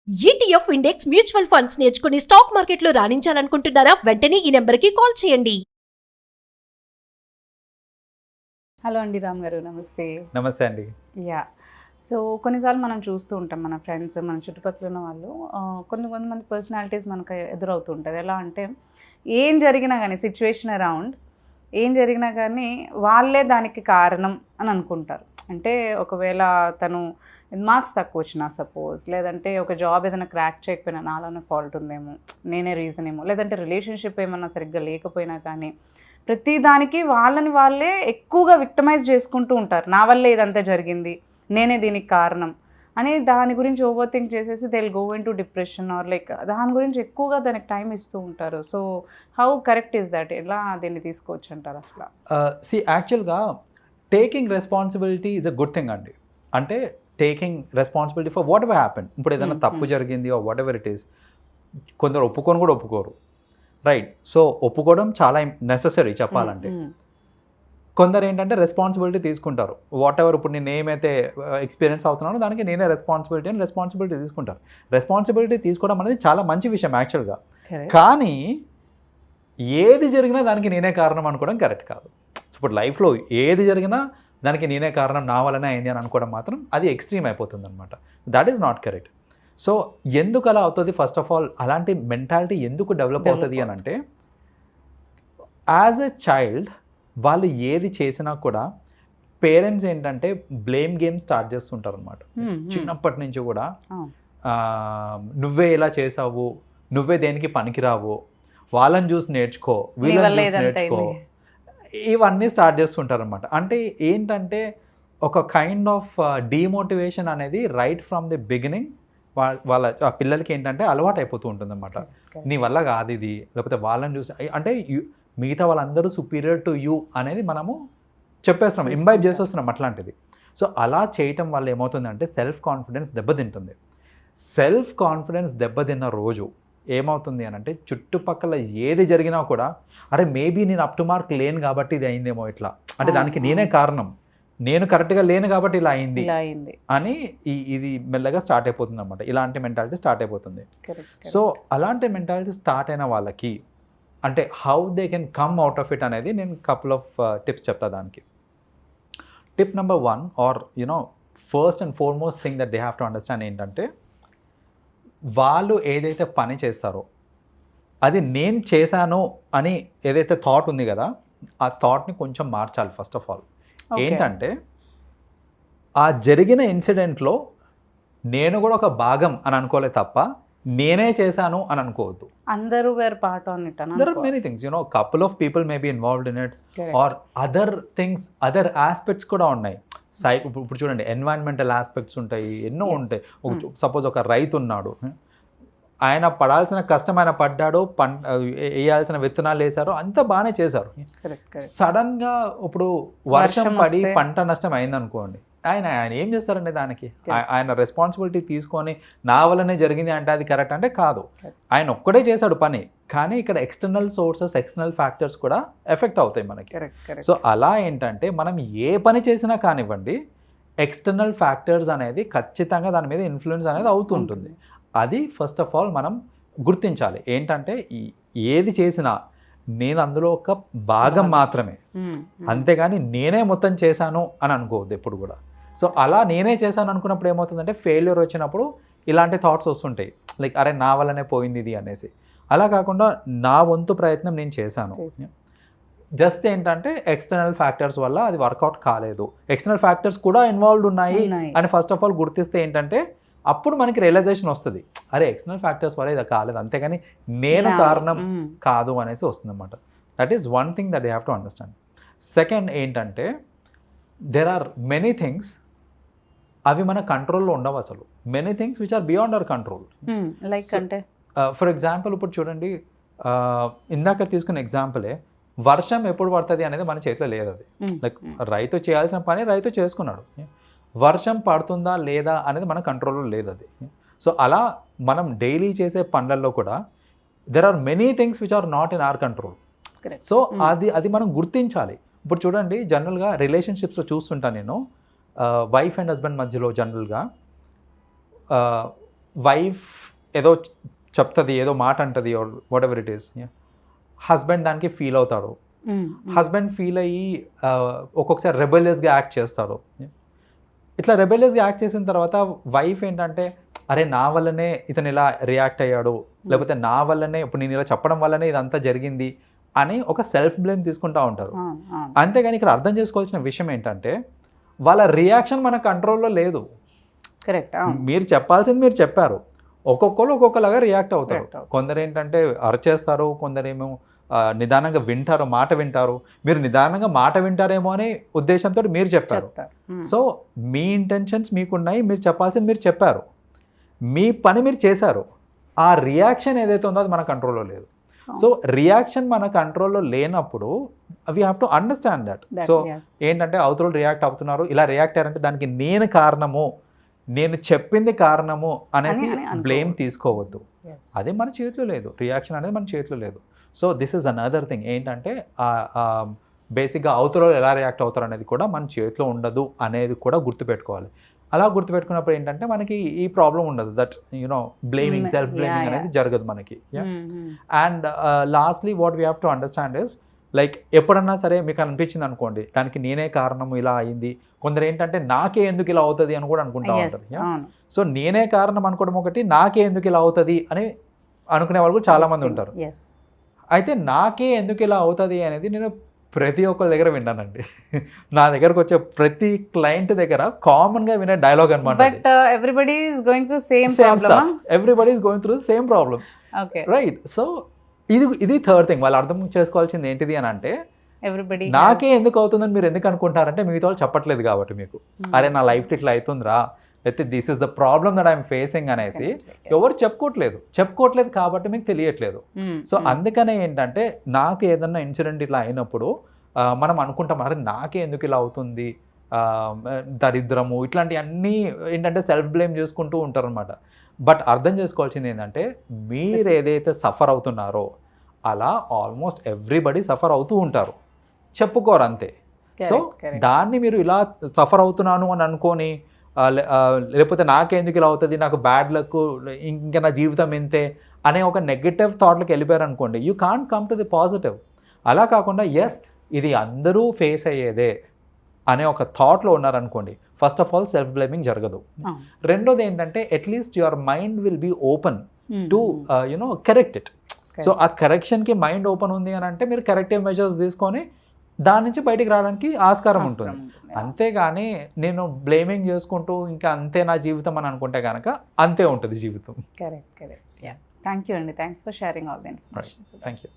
ETF index mutual funds నేర్చుకుని stock మార్కెట్లో రాణించాలనుకుంటున్నారా? వెంటనే ఈ నెంబర్కి కాల్ చేయండి. హలో అండి, రామ్ గారు నమస్తే. నమస్తే అండి. యా, సో కొన్నిసార్లు మనం చూస్తూ ఉంటాం, మన ఫ్రెండ్స్, మన చుట్టుపక్కల ఉన్న వాళ్ళు కొంతమంది పర్సనాలిటీస్ మనకు ఎదురవుతూ ఉంటుంది. ఎలా అంటే ఏం జరిగినా కానీ, సిచ్యువేషన్ అరౌండ్ ఏం జరిగినా కానీ వాళ్ళే దానికి కారణం అని అనుకుంటారు. అంటే ఒకవేళ తను మార్క్స్ తక్కువ వచ్చినా సపోజ్, లేదంటే ఒక జాబ్ ఏదైనా క్రాక్ చేయకపోయినా నాలోనే ఫాల్ట్ ఉందేమో, నేనే రీజన్ ఏమో, లేదంటే రిలేషన్షిప్ ఏమన్నా సరిగ్గా లేకపోయినా కానీ ప్రతి దానికి వాళ్ళని వాళ్ళే ఎక్కువగా విక్టమైజ్ చేసుకుంటూ ఉంటారు. నా వల్లే ఇదంతా జరిగింది, నేనే దీనికి కారణం అని దాని గురించి ఓవర్ థింక్ చేసేసి they will go into depression or like దాని గురించి ఎక్కువగా దానికి టైం ఇస్తూ ఉంటారు. So how correct is that? ఎలా దీన్ని తీసుకోవచ్చు అంటారు అసలు? యాక్చువల్గా taking responsibility is a good thing అండి. అంటే taking responsibility for whatever happen. ఇప్పుడు ఏదైనా తప్పు జరిగింది or whatever it is, కొందరు ఒప్పుకొని కూడా ఒప్పుకోరు, రైట్? సో ఒప్పుకోవడం చాలా నెససరీ చెప్పాలంటే. కొందరు ఏంటంటే రెస్పాన్సిబిలిటీ తీసుకుంటారు. వాట్ ఎవర్ ఇప్పుడు నేను ఏమైతే ఎక్స్పీరియన్స్ అవుతున్నానో దానికి నేనే రెస్పాన్సిబిలిటీ తీసుకుంటారు. రెస్పాన్సిబిలిటీ తీసుకోవడం అనేది చాలా మంచి విషయం యాక్చువల్గా. కానీ ఏది జరిగినా దానికి నేనే కారణం అనుకోవడం కరెక్ట్ కాదు. ఇప్పుడు లైఫ్లో ఏది జరిగినా దానికి నేనే కారణం, నా వల్లనే అయింది అని అనుకోవడం మాత్రం అది ఎక్స్ట్రీమ్ అయిపోతుంది అనమాట. That is not correct. So ఎందుకు అలా అవుతుంది? ఫస్ట్ ఆఫ్ ఆల్ అలాంటి మెంటాలిటీ ఎందుకు డెవలప్ అవుతుంది అని అంటే, యాజ్ ఎ చైల్డ్ వాళ్ళు ఏది చేసినా కూడా పేరెంట్స్ ఏంటంటే బ్లేమ్ గేమ్ స్టార్ట్ చేస్తుంటారు అనమాట. చిన్నప్పటి నుంచి కూడా నువ్వే ఇలా చేసావు, నువ్వే దేనికి పనికిరావు, వాళ్ళని చూసి నేర్చుకో, వీళ్ళని చూసి నేర్చుకో, ఇవన్నీ స్టార్ట్ చేస్తుంటారు అనమాట. అంటే ఏంటంటే ఒక కైండ్ ఆఫ్ డీమోటివేషన్ అనేది రైట్ ఫ్రమ్ ది బిగినింగ్ వాళ్ళ ఆ పిల్లలకి ఏంటంటే అలవాటు అయిపోతూ ఉంటుంది అనమాట. నీ వల్ల కాదు ఇది, లేకపోతే వాళ్ళని చూసి అంటే మిగతా వాళ్ళందరూ సుపీరియర్ టు యూ అనేది మనము చెప్పేస్తున్నాం, ఇంబైబ్ చేసేస్తున్నాం అట్లాంటిది. సో అలా చేయటం వల్ల ఏమవుతుందంటే సెల్ఫ్ కాన్ఫిడెన్స్ దెబ్బతింటుంది. సెల్ఫ్ కాన్ఫిడెన్స్ దెబ్బతిన్న రోజు ఏమవుతుంది అని అంటే చుట్టుపక్కల ఏది జరిగినా కూడా అరే మేబీ నేను అప్ టు మార్క్ లేను కాబట్టి ఇది అయిందేమో, ఇట్లా అంటే దానికి నేనే కారణం, నేను కరెక్ట్గా లేను కాబట్టి ఇలా అయింది అని ఇది మెల్లగా స్టార్ట్ అయిపోతుంది అనమాట. ఇలాంటి మెంటాలిటీ స్టార్ట్ అయిపోతుంది. సో అలాంటి మెంటాలిటీ స్టార్ట్ అయిన వాళ్ళకి అంటే how they can come out of it అనేది నేను కపుల్ ఆఫ్ టిప్స్ చెప్తా దానికి. Tip number 1 or you know first and foremost thing that they have to understand ఏంటంటే, వాళ్ళు ఏదైతే పని చేస్తారో అది నేను చేశాను అని ఏదైతే థాట్ ఉంది కదా, ఆ థాట్ని కొంచెం మార్చాలి. ఫస్ట్ ఆఫ్ ఆల్ ఏంటంటే ఆ జరిగిన ఇన్సిడెంట్లో నేను కూడా ఒక భాగం అని అనుకోలే తప్ప నేనే చేశాను అని అనుకోవద్దు. అందరూ were part on it. There are many things, you know couple of people may be involved in it or other things, other aspects కూడా ఉన్నాయి. ఇప్పుడు చూడండి, ఎన్వైరన్మెంటల్ ఆస్పెక్ట్స్ ఉంటాయి, ఎన్నో ఉంటాయి. సపోజ్ ఒక రైతు ఉన్నాడు, ఆయన పడాల్సిన కష్టం ఆయన పడ్డాడు, వేయాల్సిన విత్తనాలు వేశారు, అంతా బాగానే చేశారు. సడన్గా ఇప్పుడు వర్షం పడి పంట నష్టం అయిందనుకోండి, ఆయన ఏం చేస్తారండి దానికి? ఆయన రెస్పాన్సిబిలిటీ తీసుకొని నా వల్లనే జరిగింది అంటే అది కరెక్ట్ అంటే కాదు. ఆయన ఒక్కడే చేశాడు పని, కానీ ఇక్కడ ఎక్స్టర్నల్ సోర్సెస్, ఎక్స్టర్నల్ ఫ్యాక్టర్స్ కూడా ఎఫెక్ట్ అవుతాయి మనకి. సో అలా ఏంటంటే మనం ఏ పని చేసినా కానివ్వండి, ఎక్స్టర్నల్ ఫ్యాక్టర్స్ అనేది ఖచ్చితంగా దాని మీద ఇన్ఫ్లుయెన్స్ అనేది అవుతుంటుంది. అది ఫస్ట్ ఆఫ్ ఆల్ మనం గుర్తించాలి. ఏంటంటే ఏది చేసినా నేను అందులో ఒక భాగం మాత్రమే, అంతేగాని నేనే మొత్తం చేశాను అని అనుకోవద్దు ఎప్పుడు కూడా. సో అలా నేనే చేశాను అనుకున్నప్పుడు ఏమవుతుందంటే ఫెయిల్యూర్ వచ్చినప్పుడు ఇలాంటి థాట్స్ వస్తుంటాయి, లైక్ అరే నా వల్లనే పోయింది ఇది అనేసి. అలా కాకుండా నా వంతు ప్రయత్నం నేను చేశాను, జస్ట్ ఏంటంటే ఎక్స్టర్నల్ ఫ్యాక్టర్స్ వల్ల అది వర్కౌట్ కాలేదు, ఎక్స్టర్నల్ ఫ్యాక్టర్స్ కూడా ఇన్వాల్వ్డ్ ఉన్నాయి అని ఫస్ట్ ఆఫ్ ఆల్ గుర్తిస్తే ఏంటంటే అప్పుడు మనకి రియలైజేషన్ వస్తుంది, అరే ఎక్స్టర్నల్ ఫ్యాక్టర్స్ వల్ల ఇది కాలేదు, అంతేగాని నేను కారణం కాదు అనేసి వస్తుంది అనమాట. That is one thing that you have to understand. Second ఏంటంటే దెర్ ఆర్ మెనీ థింగ్స్, అవి మన కంట్రోల్లో ఉండవు అసలు. Many things which are beyond our control. Like అంటే ఫర్ ఎగ్జాంపుల్ ఇప్పుడు చూడండి, ఇందాక తీసుకున్న ఎగ్జాంపులే, వర్షం ఎప్పుడు పడుతుంది అనేది మన చేతిలో లేదు. అది లైక్ రైతు చేయాల్సిన పని రైతు చేసుకున్నాడు, వర్షం పడుతుందా లేదా అనేది మన కంట్రోల్లో లేదు అది. సో అలా మనం డైలీ చేసే పనులలో కూడా there are many things which are not in our control. So అది మనం గుర్తించాలి. ఇప్పుడు చూడండి, జనరల్గా రిలేషన్షిప్స్లో చూస్తుంటాను నేను, వైఫ్ అండ్ హస్బెండ్ మధ్యలో జనరల్గా వైఫ్ ఏదో చెప్తుంది, ఏదో మాట అంటుంది, or whatever it is, husband దానికి ఫీల్ అవుతాడు. హస్బెండ్ ఫీల్ అయ్యి ఒక్కొక్కసారి రెబెలియస్గా యాక్ట్ చేస్తాడు. ఇట్లా రెబెలియస్గా యాక్ట్ చేసిన తర్వాత వైఫ్ ఏంటంటే, అరే నా వల్లనే ఇతను ఇలా రియాక్ట్ అయ్యాడు, లేకపోతే నా వల్లనే ఇప్పుడు నేను ఇలా చెప్పడం వల్లనే ఇదంతా జరిగింది అని ఒక సెల్ఫ్ బ్లేమ్ తీసుకుంటూ ఉంటారు. అంతేగాని ఇక్కడ అర్థం చేసుకోవాల్సిన విషయం ఏంటంటే, వాళ్ళ రియాక్షన్ మన కంట్రోల్లో లేదు. కరెక్ట్. మీరు చెప్పాల్సింది మీరు చెప్పారు, ఒక్కొక్కరు ఒక్కొక్కలాగా రియాక్ట్ అవుతారు. కొందరు ఏంటంటే అరచేస్తారు, కొందరేమో నిదానంగా వింటారు, మాట వింటారు. మీరు నిదానంగా మాట వింటారేమో అనే ఉద్దేశంతో మీరు చెప్పారు. సో మీ ఇంటెన్షన్స్ మీకున్నాయి, మీరు చెప్పాల్సింది మీరు చెప్పారు, మీ పని మీరు చేశారు. ఆ రియాక్షన్ ఏదైతే ఉందో అది మన కంట్రోల్లో లేదు. సో రియాక్షన్ మన కంట్రోల్లో లేనప్పుడు we have to understand that. So ఏంటంటే అవతల రియాక్ట్ అవుతున్నారు, ఇలా రియాక్ట్ అయ్యారంటే దానికి నేను కారణము, నేను చెప్పింది కారణము అనేసి బ్లేమ్ తీసుకోవద్దు. అది మన చేతిలో లేదు, రియాక్షన్ అనేది మన చేతిలో లేదు. So this is another thing ఏంటంటే బేసిక్గా అవతల ఎలా రియాక్ట్ అవుతారు అనేది కూడా మన చేతిలో ఉండదు అనేది కూడా గుర్తుపెట్టుకోవాలి. అలా గుర్తుపెట్టుకున్నప్పుడు ఏంటంటే మనకి ఈ ప్రాబ్లం ఉండదు, that you know blaming, self blaming అనేది జరగదు మనకి. And lastly what we have to understand is, like ఎప్పుడన్నా సరే మీకు అనిపించింది అనుకోండి దానికి నేనే కారణం ఇలా అయింది, కొందరు ఏంటంటే నాకే ఎందుకు ఇలా అవుతుంది అని కూడా అనుకుంటా ఉంటారు. సో నేనే కారణం అనుకోవడం ఒకటి, నాకే ఎందుకు ఇలా అవుతుంది అని అనుకునే వాళ్ళు కూడా చాలా మంది ఉంటారు. అయితే నాకే ఎందుకు ఇలా అవుతుంది అనేది నేను ప్రతి ఒక్కరి దగ్గర విన్నానండి. నా దగ్గరకు వచ్చే ప్రతి క్లయింట్ దగ్గర కామన్ గా వినే డైలాగ్ అనమాట. But everybody is going through same problem. Everybody is going through same problem. Okay, right. So ఇది థర్డ్ థింగ్ వాళ్ళు అర్థం చేసుకోవాల్సింది ఏంటిది అని అంటే, ఎవ్రీబడీ నాకే ఎందుకు అవుతుందని మీరు ఎందుకు అనుకుంటారంటే మిగతా వాళ్ళు చెప్పట్లేదు కాబట్టి మీకు, అరే నా లైఫ్ ఇట్లా అవుతుందిరా, అయితే this is the problem that I'm facing అనేసి ఎవరు చెప్పుకోవట్లేదు కాబట్టి మీకు తెలియట్లేదు. సో అందుకనే ఏంటంటే నాకు ఏదన్నా ఇన్సిడెంట్ ఇలా అయినప్పుడు మనం అనుకుంటాం, అరే నాకే ఎందుకు ఇలా అవుతుంది, దరిద్రము, ఇట్లాంటివన్నీ ఏంటంటే సెల్ఫ్ బ్లేమ్ చేసుకుంటూ ఉంటారు అనమాట. బట్ అర్థం చేసుకోవాల్సింది ఏంటంటే, మీరు ఏదైతే సఫర్ అవుతున్నారో అలా ఆల్మోస్ట్ ఎవ్రీబడి సఫర్ అవుతూ ఉంటారు, చెప్పుకోరు అంతే. సో దాన్ని మీరు ఇలా సఫర్ అవుతున్నాను అని అనుకొని లేకపోతే నాకెందుకు ఇలా అవుతుంది, నాకు బ్యాడ్ లక్, ఇంకా నా జీవితం ఇంతే అనే ఒక నెగటివ్ థాట్లోకి వెళ్ళిపోయారు అనుకోండి, you can't come to the positive. అలా కాకుండా ఎస్ ఇది అందరూ ఫేస్ అయ్యేదే అనే ఒక థాట్లో ఉన్నారనుకోండి, first of all self blaming జరగదు. రెండోది ఏంటంటే at least your mind will be open to you know correct it. So ఆ కరెక్షన్కి మైండ్ ఓపెన్ ఉంది అని అంటే మీరు కరెక్టివ్ మెజర్స్ తీసుకొని దాని నుంచి బయటికి రావడానికి ఆస్కారం ఉంటుంది. అంతేగాని నేను బ్లేమింగ్ చేసుకుంటూ ఇంకా అంతే నా జీవితం అని అనుకుంటే కనుక అంతే ఉంటుంది జీవితం. కరెక్ట్. థ్యాంక్ యూ అండి, thanks for sharing all the information. Thank you.